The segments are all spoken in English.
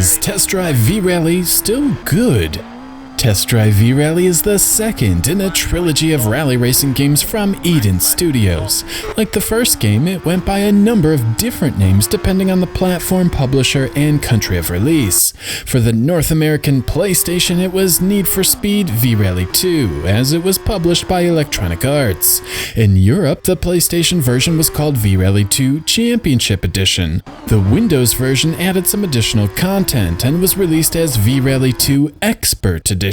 Is Test Drive V-Rally still good? Test Drive V-Rally is the second in a trilogy of rally racing games from Eden Studios. Like the first game, it went by a number of different names depending on the platform, publisher, and country of release. For the North American PlayStation, it was Need for Speed V-Rally 2, as it was published by Electronic Arts. In Europe, the PlayStation version was called V-Rally 2 Championship Edition. The Windows version added some additional content and was released as V-Rally 2 Expert Edition,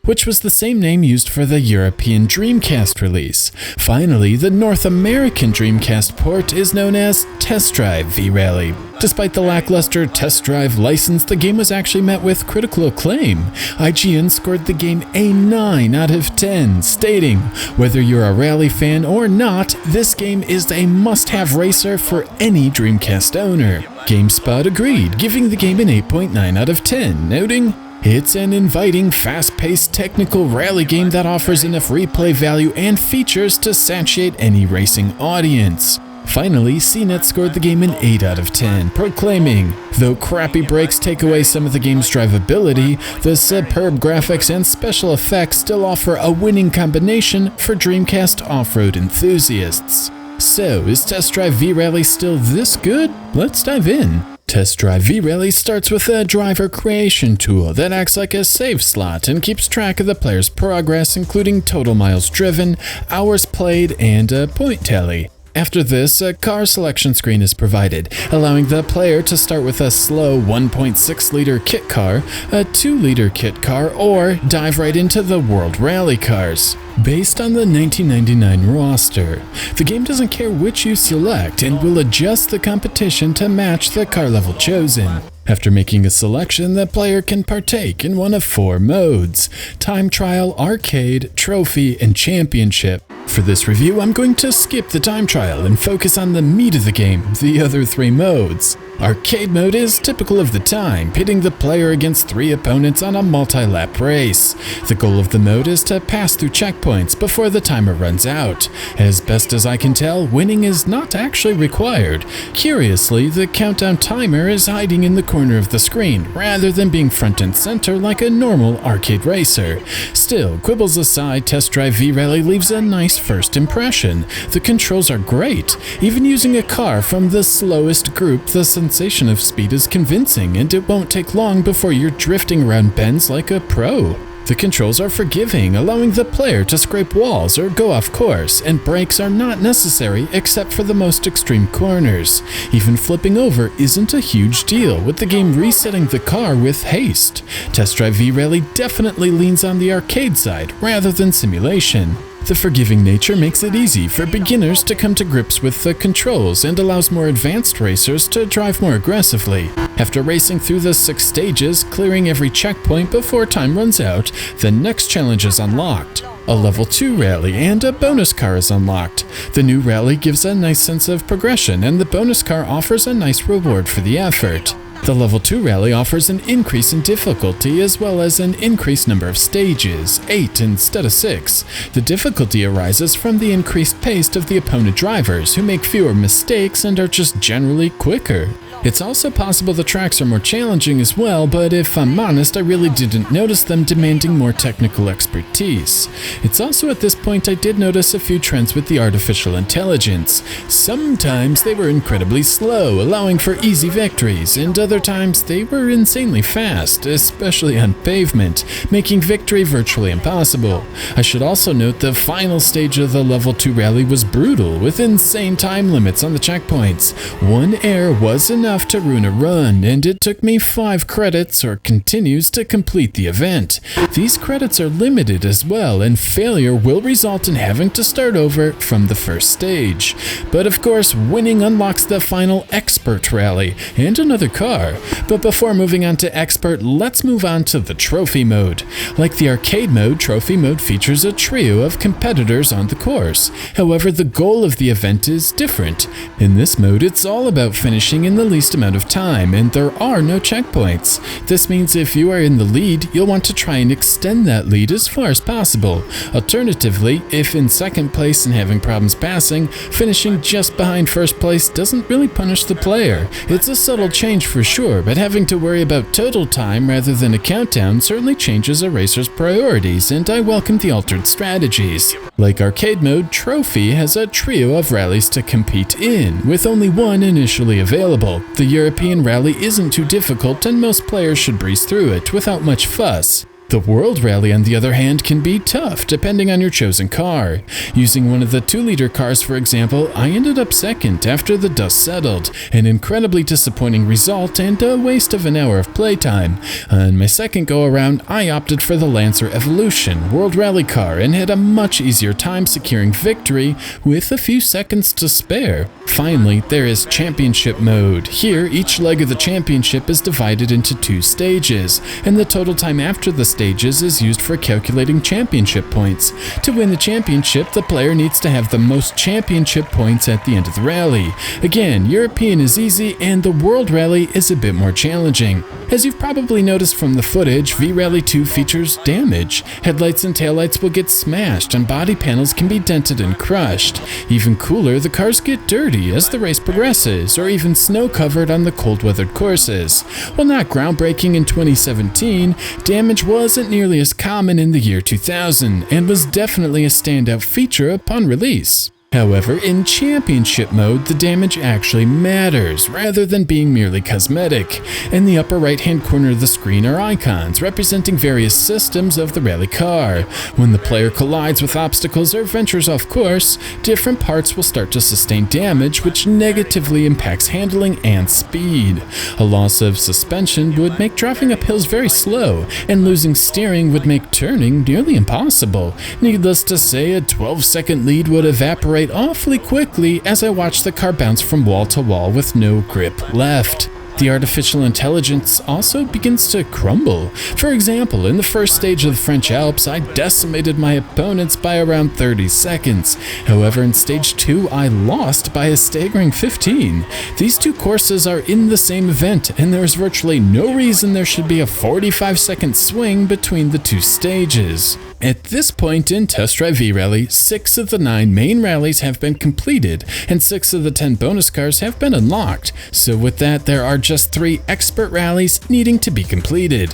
which was the same name used for the European Dreamcast release. Finally, the North American Dreamcast port is known as Test Drive V-Rally. Despite the lackluster Test Drive license, the game was actually met with critical acclaim. IGN scored the game a 9 out of 10, stating, "Whether you're a rally fan or not, this game is a must-have racer for any Dreamcast owner." GameSpot agreed, giving the game an 8.9 out of 10, noting, "It's an inviting, fast-paced technical rally game that offers enough replay value and features to satiate any racing audience." Finally, CNET scored the game an 8 out of 10, proclaiming, "Though crappy brakes take away some of the game's drivability, the superb graphics and special effects still offer a winning combination for Dreamcast off-road enthusiasts." So, is Test Drive V-Rally still this good? Let's dive in. Test Drive V-Rally starts with a driver creation tool that acts like a save slot and keeps track of the player's progress, including total miles driven, hours played, and a point tally. After this, a car selection screen is provided, allowing the player to start with a slow 1.6-liter kit car, a 2-liter kit car, or dive right into the World Rally cars. Based on the 1999 roster, the game doesn't care which you select and will adjust the competition to match the car level chosen. After making a selection, the player can partake in one of 4 modes: Time Trial, Arcade, Trophy, and Championship. For this review, I'm going to skip the time trial and focus on the meat of the game, the other 3 modes. Arcade mode is typical of the time, pitting the player against 3 opponents on a multi-lap race. The goal of the mode is to pass through checkpoints before the timer runs out. As best as I can tell, winning is not actually required. Curiously, the countdown timer is hiding in the corner of the screen, rather than being front and center like a normal arcade racer. Still, quibbles aside, Test Drive V-Rally leaves a nice first impression. The controls are great. Even using a car from the slowest group, the sensation of speed is convincing, and it won't take long before you're drifting around bends like a pro. The controls are forgiving, allowing the player to scrape walls or go off course, and brakes are not necessary except for the most extreme corners. Even flipping over isn't a huge deal, with the game resetting the car with haste. Test Drive V-Rally definitely leans on the arcade side rather than simulation. The forgiving nature makes it easy for beginners to come to grips with the controls and allows more advanced racers to drive more aggressively. After racing through the 6 stages, clearing every checkpoint before time runs out, the next challenge is unlocked. A level 2 rally and a bonus car is unlocked. The new rally gives a nice sense of progression, and the bonus car offers a nice reward for the effort. The level 2 rally offers an increase in difficulty as well as an increased number of stages, 8 instead of 6. The difficulty arises from the increased pace of the opponent drivers, who make fewer mistakes and are just generally quicker. It's also possible the tracks are more challenging as well, but if I'm honest, I really didn't notice them demanding more technical expertise. It's also at this point I did notice a few trends with the artificial intelligence. Sometimes they were incredibly slow, allowing for easy victories, and other times they were insanely fast, especially on pavement, making victory virtually impossible. I should also note the final stage of the level 2 rally was brutal, with insane time limits on the checkpoints. One error was enough to ruin a run, and it took me 5 credits or continues to complete the event. These credits are limited as well, and failure will result in having to start over from the first stage. But of course, winning unlocks the final Expert Rally and another car. But before moving on to Expert, let's move on to the Trophy mode. Like the arcade mode, Trophy mode features a trio of competitors on the course. However, the goal of the event is different. In this mode, it's all about finishing in the least least amount of time, and there are no checkpoints. This means if you are in the lead, you'll want to try and extend that lead as far as possible. Alternatively, if in second place and having problems passing, finishing just behind first place doesn't really punish the player. It's a subtle change for sure, but having to worry about total time rather than a countdown certainly changes a racer's priorities, and I welcome the altered strategies. Like arcade mode, Trophy has a trio of rallies to compete in, with only one initially available. The European rally isn't too difficult and most players should breeze through it without much fuss. The World Rally, on the other hand, can be tough depending on your chosen car. Using one of the 2-liter cars, for example, I ended up second after the dust settled, an incredibly disappointing result and a waste of an hour of playtime. On my second go-around, I opted for the Lancer Evolution World Rally car and had a much easier time securing victory with a few seconds to spare. Finally, there is Championship mode. Here, each leg of the championship is divided into 2 stages, and the total time after the stages is used for calculating championship points. To win the championship, the player needs to have the most championship points at the end of the rally. Again, European is easy and the World Rally is a bit more challenging. As you've probably noticed from the footage, V-Rally 2 features damage. Headlights and taillights will get smashed and body panels can be dented and crushed. Even cooler, the cars get dirty as the race progresses, or even snow-covered on the cold-weathered courses. While not groundbreaking in 2017, damage wasn't nearly as common in the year 2000, and was definitely a standout feature upon release. However, in Championship mode, the damage actually matters, rather than being merely cosmetic. In the upper right-hand corner of the screen are icons representing various systems of the rally car. When the player collides with obstacles or ventures off course, different parts will start to sustain damage, which negatively impacts handling and speed. A loss of suspension would make driving up hills very slow, and losing steering would make turning nearly impossible. Needless to say, a 12-second lead would evaporate awfully quickly as I watched the car bounce from wall to wall with no grip left. The artificial intelligence also begins to crumble. For example, in the first stage of the French Alps, I decimated my opponents by around 30 seconds. However, in stage 2, I lost by a staggering 15. These 2 courses are in the same event, and there is virtually no reason there should be a 45-second swing between the 2 stages. At this point in Test Drive V-Rally, 6 of the 9 main rallies have been completed, and 6 of the 10 bonus cars have been unlocked. So with that, there are just 3 expert rallies needing to be completed.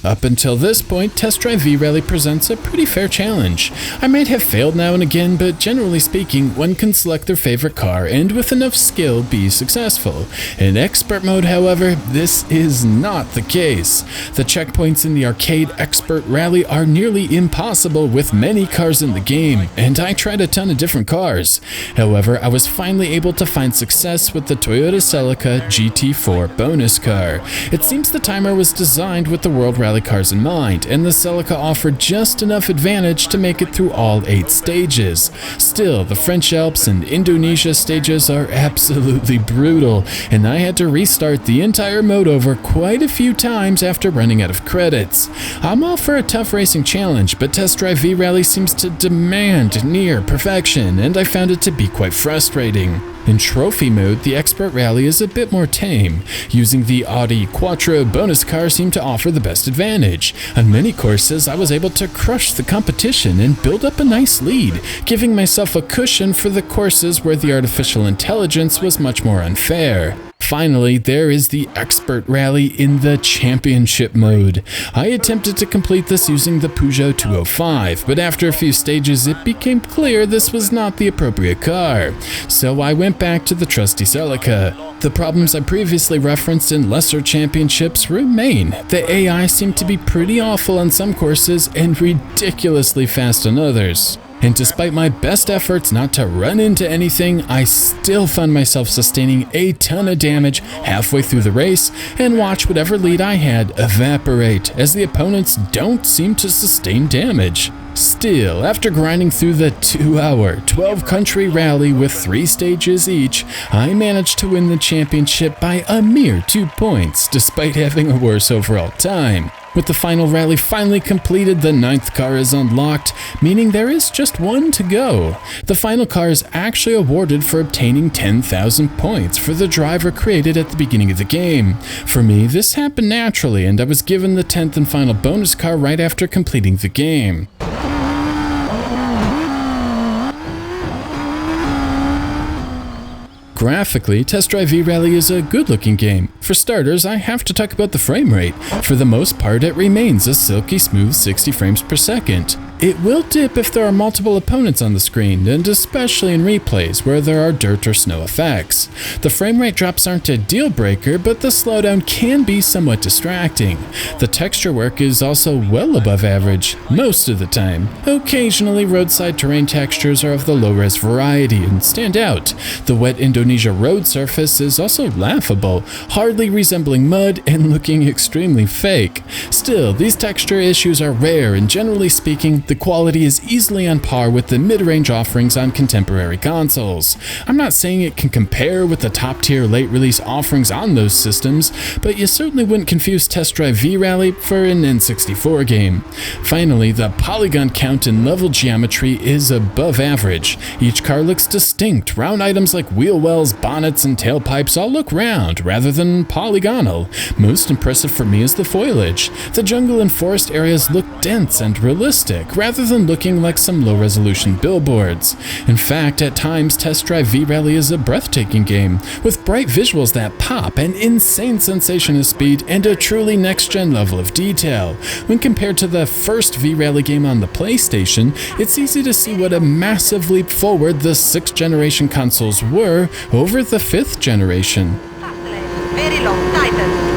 Up until this point, Test Drive V-Rally presents a pretty fair challenge. I might have failed now and again, but generally speaking, one can select their favorite car and with enough skill be successful. In Expert mode, however, this is not the case. The checkpoints in the arcade Expert Rally are nearly impossible with many cars in the game, and I tried a ton of different cars. However, I was finally able to find success with the Toyota Celica GT4 bonus car. It seems the timer was designed with the World Rally cars in mind, and the Celica offered just enough advantage to make it through all 8 stages. Still, the French Alps and Indonesia stages are absolutely brutal, and I had to restart the entire mode over quite a few times after running out of credits. I'm all for a tough racing challenge, but Test Drive V-Rally seems to demand near perfection, and I found it to be quite frustrating. In Trophy mode, the Expert Rally is a bit more tame. Using the Audi Quattro bonus car seemed to offer the best advantage. On many courses, I was able to crush the competition and build up a nice lead, giving myself a cushion for the courses where the artificial intelligence was much more unfair. Finally, there is the Expert Rally in the Championship mode. I attempted to complete this using the Peugeot 205, but after a few stages it became clear this was not the appropriate car. So I went back to the trusty Celica. The problems I previously referenced in lesser championships remain. The AI seemed to be pretty awful on some courses and ridiculously fast on others. And despite my best efforts not to run into anything, I still found myself sustaining a ton of damage halfway through the race and watch whatever lead I had evaporate, as the opponents don't seem to sustain damage. Still, after grinding through the 2-hour, 12-country rally with 3 stages each, I managed to win the championship by a mere 2 points, despite having a worse overall time. With the final rally finally completed, the 9th car is unlocked, meaning there is just one to go. The final car is actually awarded for obtaining 10,000 points for the driver created at the beginning of the game. For me, this happened naturally, and I was given the 10th and final bonus car right after completing the game. Graphically, Test Drive V-Rally is a good-looking game. For starters, I have to talk about the frame rate. For the most part, it remains a silky smooth 60 frames per second. It will dip if there are multiple opponents on the screen, and especially in replays where there are dirt or snow effects. The frame rate drops aren't a deal breaker, but the slowdown can be somewhat distracting. The texture work is also well above average, most of the time. Occasionally, roadside terrain textures are of the low-res variety and stand out. The wet Indonesia road surface is also laughable, hardly resembling mud and looking extremely fake. Still, these texture issues are rare, and generally speaking, the quality is easily on par with the mid-range offerings on contemporary consoles. I'm not saying it can compare with the top-tier late-release offerings on those systems, but you certainly wouldn't confuse Test Drive V-Rally for an N64 game. Finally, the polygon count and level geometry is above average. Each car looks distinct. Round items like wheel wells, bonnets, and tailpipes all look round rather than polygonal. Most impressive for me is the foliage. The jungle and forest areas look dense and realistic, rather than looking like some low-resolution billboards. In fact, at times, Test Drive V-Rally is a breathtaking game, with bright visuals that pop, an insane sensation of speed, and a truly next-gen level of detail. When compared to the first V-Rally game on the PlayStation, it's easy to see what a massive leap forward the 6th generation consoles were over the 5th generation. Very long title.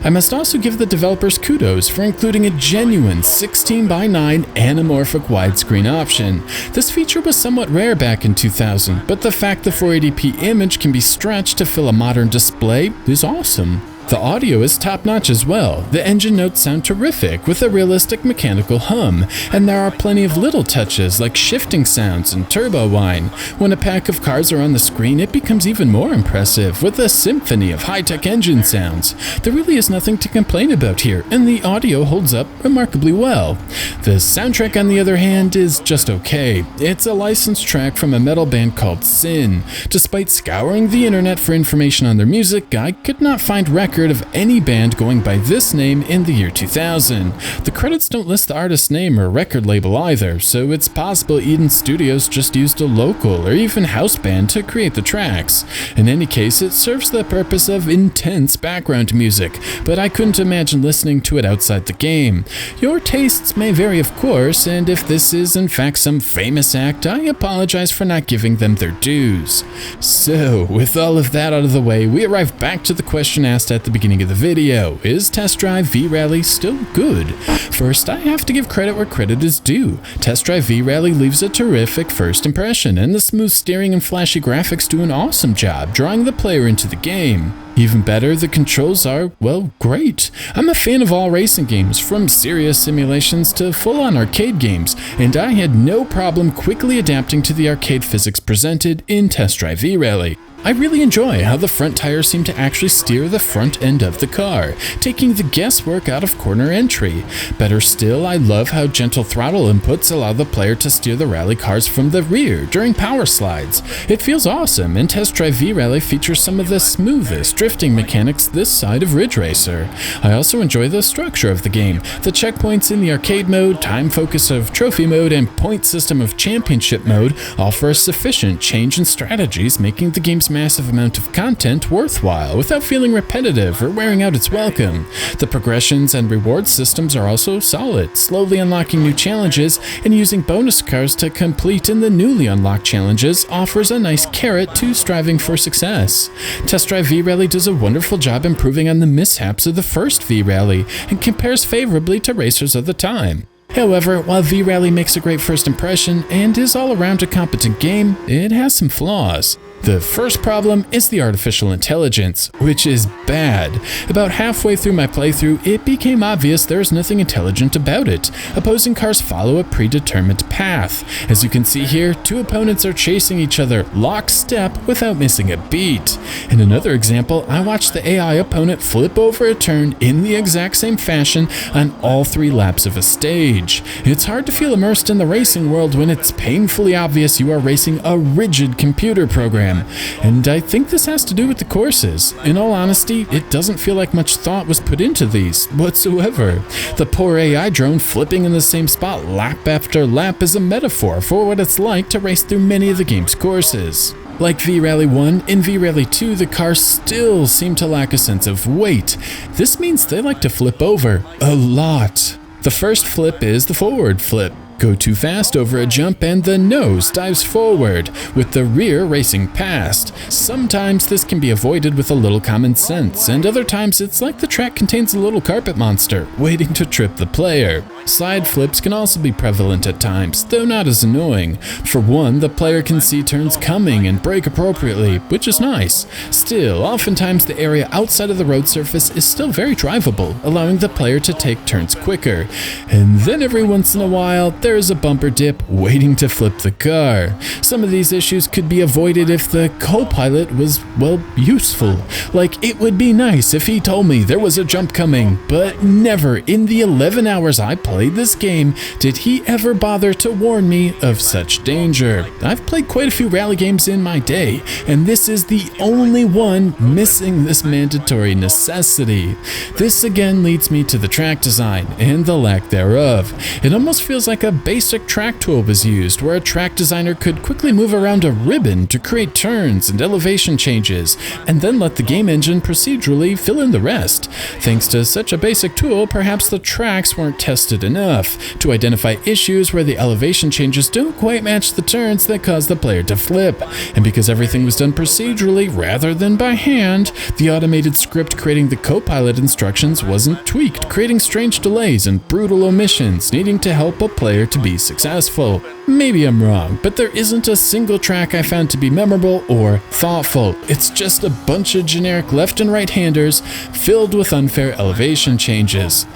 I must also give the developers kudos for including a genuine 16:9 anamorphic widescreen option. This feature was somewhat rare back in 2000, but the fact the 480p image can be stretched to fill a modern display is awesome. The audio is top-notch as well. The engine notes sound terrific with a realistic mechanical hum, and there are plenty of little touches like shifting sounds and turbo whine. When a pack of cars are on the screen, it becomes even more impressive with a symphony of high-tech engine sounds. There really is nothing to complain about here, and the audio holds up remarkably well. The soundtrack, on the other hand, is just okay. It's a licensed track from a metal band called Sin. Despite scouring the internet for information on their music, I could not find records of any band going by this name in the year 2000. The credits don't list the artist's name or record label either, so it's possible Eden Studios just used a local or even house band to create the tracks. In any case, it serves the purpose of intense background music, but I couldn't imagine listening to it outside the game. Your tastes may vary, of course, and if this is in fact some famous act, I apologize for not giving them their dues. So, with all of that out of the way, we arrive back to the question asked at the beginning of the video: is Test Drive V-Rally still good? First, I have to give credit where credit is due. Test Drive V-Rally leaves a terrific first impression, and the smooth steering and flashy graphics do an awesome job drawing the player into the game. Even better, the controls are, well, great. I'm a fan of all racing games, from serious simulations to full-on arcade games, and I had no problem quickly adapting to the arcade physics presented in Test Drive V-Rally. I really enjoy how the front tires seem to actually steer the front end of the car, taking the guesswork out of corner entry. Better still, I love how gentle throttle inputs allow the player to steer the rally cars from the rear during power slides. It feels awesome, and Test Drive V-Rally features some of the smoothest drifting mechanics this side of Ridge Racer. I also enjoy the structure of the game. The checkpoints in the arcade mode, time focus of trophy mode, and point system of championship mode offer a sufficient change in strategies, making the game's massive amount of content worthwhile without feeling repetitive or wearing out its welcome. The progressions and reward systems are also solid, slowly unlocking new challenges and using bonus cars to complete in the newly unlocked challenges offers a nice carrot to striving for success. Test Drive V-Rally does a wonderful job improving on the mishaps of the first V-Rally and compares favorably to racers of the time. However, while V-Rally makes a great first impression and is all around a competent game, it has some flaws. The first problem is the artificial intelligence, which is bad. About halfway through my playthrough, it became obvious there's nothing intelligent about it. Opposing cars follow a predetermined path. As you can see here, two opponents are chasing each other lockstep without missing a beat. In another example, I watched the AI opponent flip over a turn in the exact same fashion on all 3 laps of a stage. It's hard to feel immersed in the racing world when it's painfully obvious you are racing a rigid computer program. And I think this has to do with the courses. In all honesty, it doesn't feel like much thought was put into these whatsoever. The poor AI drone flipping in the same spot lap after lap is a metaphor for what it's like to race through many of the game's courses. Like V-Rally 1, in V-Rally 2 the cars still seem to lack a sense of weight. This means they like to flip over a lot. The first flip is the forward flip. Go too fast over a jump and the nose dives forward, with the rear racing past. Sometimes this can be avoided with a little common sense, and other times it's like the track contains a little carpet monster waiting to trip the player. Side flips can also be prevalent at times, though not as annoying. For one, the player can see turns coming and brake appropriately, which is nice. Still, oftentimes the area outside of the road surface is still very drivable, allowing the player to take turns quicker. And then every once in a while, there is a bumper dip waiting to flip the car. Some of these issues could be avoided if the co-pilot was, well, useful. Like, it would be nice if he told me there was a jump coming, but never in the 11 hours I played this game did he ever bother to warn me of such danger. I've played quite a few rally games in my day, and this is the only one missing this mandatory necessity. This again leads me to the track design and the lack thereof. It almost feels like a basic track tool was used, where a track designer could quickly move around a ribbon to create turns and elevation changes, and then let the game engine procedurally fill in the rest. Thanks to such a basic tool, perhaps the tracks weren't tested enough to identify issues where the elevation changes don't quite match the turns that cause the player to flip. And because everything was done procedurally rather than by hand, the automated script creating the co-pilot instructions wasn't tweaked, creating strange delays and brutal omissions, needing to help a player to be successful. Maybe I'm wrong, but there isn't a single track I found to be memorable or thoughtful. It's just a bunch of generic left and right-handers filled with unfair elevation changes.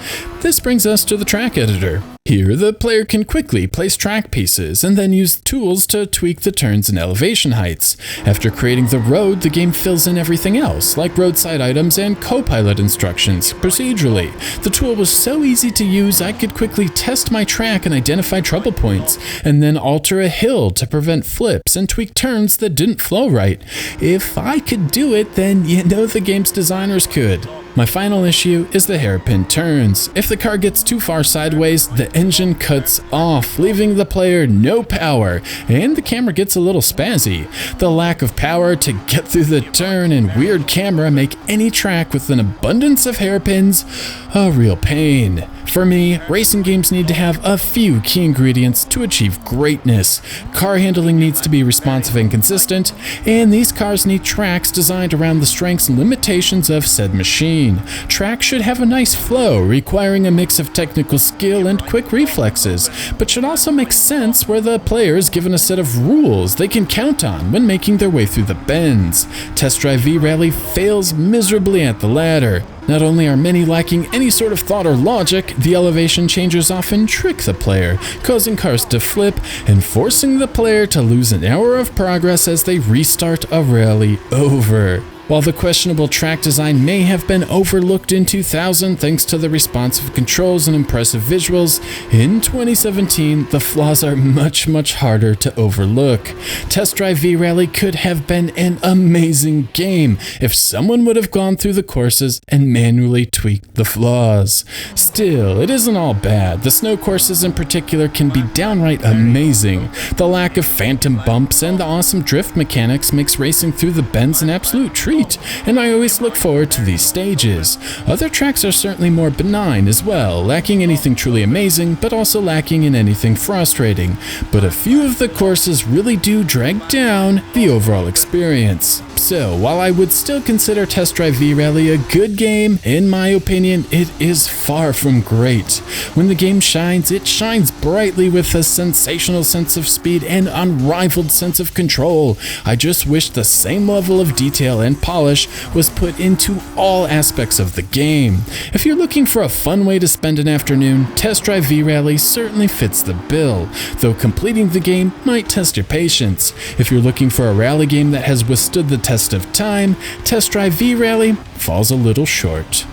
This brings us to the track editor. Here, the player can quickly place track pieces and then use tools to tweak the turns and elevation heights. After creating the road, the game fills in everything else, like roadside items and co-pilot instructions, procedurally. The tool was so easy to use, I could quickly test my track and identify trouble points, and then alter a hill to prevent flips and tweak turns that didn't flow right. If I could do it, then you know the game's designers could. My final issue is the hairpin turns. If the car gets too far sideways, the engine cuts off, leaving the player no power, and the camera gets a little spazzy. The lack of power to get through the turn and weird camera make any track with an abundance of hairpins a real pain. For me, racing games need to have a few key ingredients to achieve greatness. Car handling needs to be responsive and consistent, and these cars need tracks designed around the strengths and limitations of said machine. Tracks should have a nice flow, requiring a mix of technical skill and quick reflexes, but should also make sense where the player is given a set of rules they can count on when making their way through the bends. Test Drive V-Rally fails miserably at the latter. Not only are many lacking any sort of thought or logic, the elevation changes often trick the player, causing cars to flip and forcing the player to lose an hour of progress as they restart a rally over. While the questionable track design may have been overlooked in 2000 thanks to the responsive controls and impressive visuals, in 2017 the flaws are much harder to overlook. Test Drive V-Rally could have been an amazing game if someone would have gone through the courses and manually tweaked the flaws. Still, it isn't all bad. The snow courses in particular can be downright amazing. The lack of phantom bumps and the awesome drift mechanics makes racing through the bends an absolute treat. treat, and I always look forward to these stages. Other tracks are certainly more benign as well, lacking anything truly amazing, but also lacking in anything frustrating. But a few of the courses really do drag down the overall experience. So, while I would still consider Test Drive V-Rally a good game, in my opinion, it is far from great. When the game shines, it shines brightly with a sensational sense of speed and unrivaled sense of control. I just wish the same level of detail and polish was put into all aspects of the game. If you're looking for a fun way to spend an afternoon, Test Drive V-Rally certainly fits the bill, though completing the game might test your patience. If you're looking for a rally game that has withstood the test of time, Test Drive V-Rally falls a little short.